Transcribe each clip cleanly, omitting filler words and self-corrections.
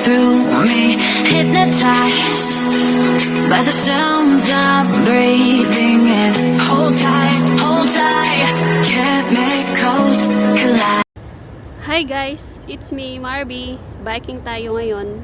through me, hypnotized by the sounds I'm breathing in. Hold tight, chemicals collide. Hi guys, it's me, Marby. Biking tayo ngayon.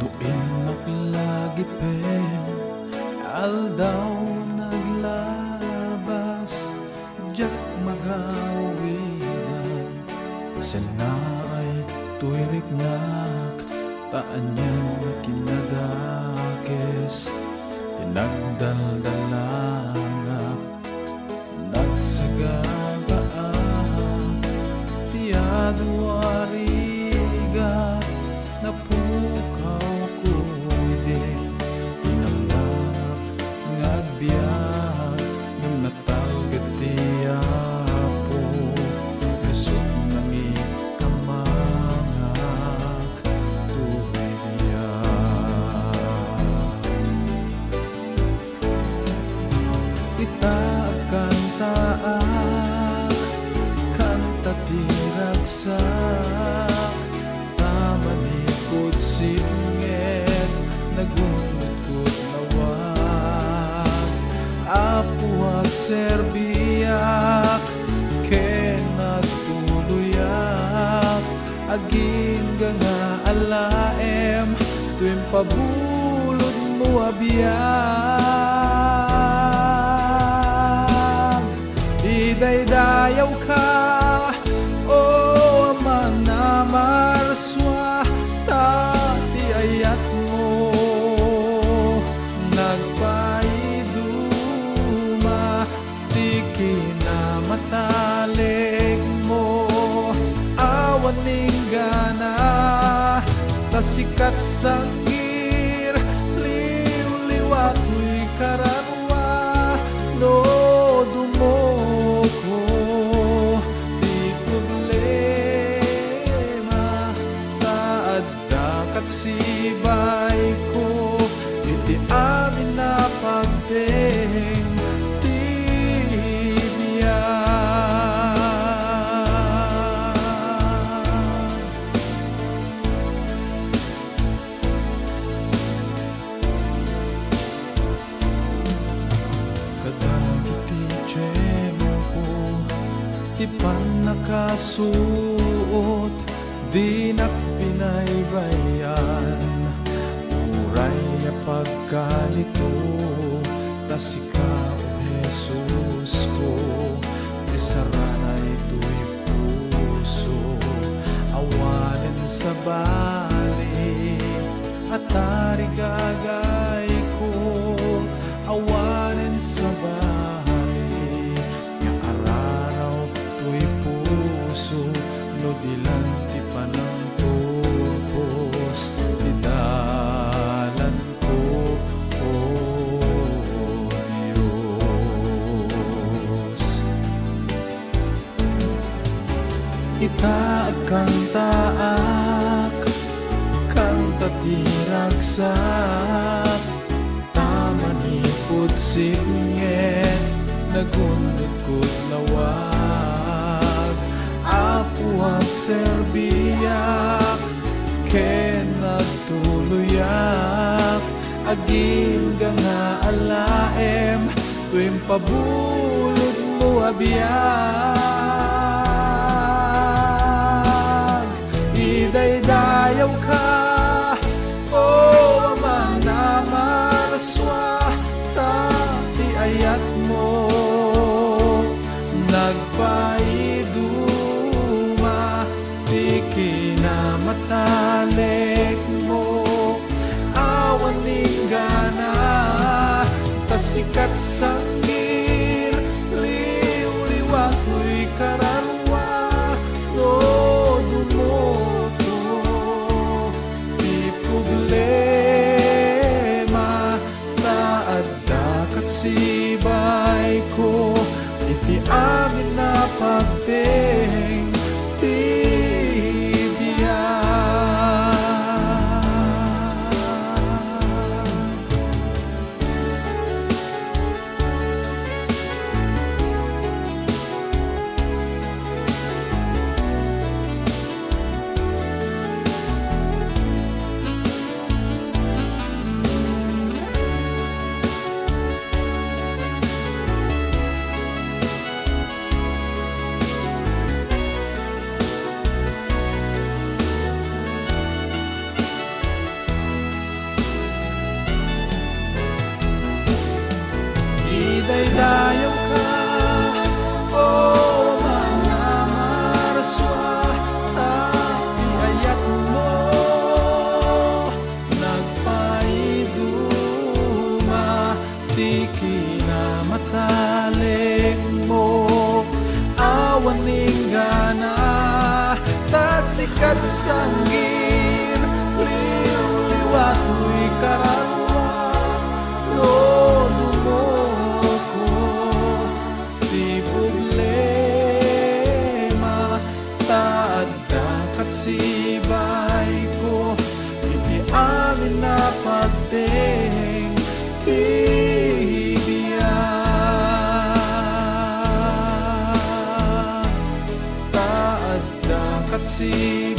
Tuin naglagipin, aldaw naglabas, jak magawidan. Sana ay tuiriknak, taan yan nakinadakes. Tinagdaldalangak, nagsagagaan, tiyaduarigat, napukaw kuwide. Tinamnak, ngagbiyak, nung natalgat tiyapo, kasog nang ikamangak, tuhay biyak. Ita kantaak, kanta tiragsak, tamanikod singit, nagungkot lawak. Apuag serbiyak, ken nagtuluyak, aging nga alaem, tuwing pabulod mo abiyag. Idaydayaw ka, o aman na marswa, tati ayat mo, nagpaiduma, di kinamatalik mo, awan ning gana, tasikat sangir, liw-liwat mo'y karanwa, no dumoko, di problema, taaddak at sibay ko, iti amin na pagdeng tibiyag. Kadagiti tiyempo, ipan nakasuot, di nakpinaybayan. Uray a pagkalito, tasika o Jesus ko, isaranay ito'y puso, awanin sa bali, at tarigagay ko, awanin sa bali, nga araraw to'y puso, no dilanti pa ng tupos, didalan ko, o Diyos. Itaag kang taak, kanta tiragsak, tamanikod singit, nagundod lawag. Apuag serbiyak, ken nagtuluyak, aging nga alaem, tuwing pabulod mo abiyag. Idaydayaw ka, o aman na marswa, tati ayat mo, nagpaiduma, di kinamatalik mo, awan ning gana, tasikat sangir, liw-liwat mo'y karanwa, no dumoto, di problema, taaddak at sibay ko, iti amin na pagdeng tibiyag. sikat sanggin, liw-liwat mo'y karatwa, todo mo ko, di problema, taad dakat sibay ko, iti amin na pagdeng, bibiyang, taad dakat sibay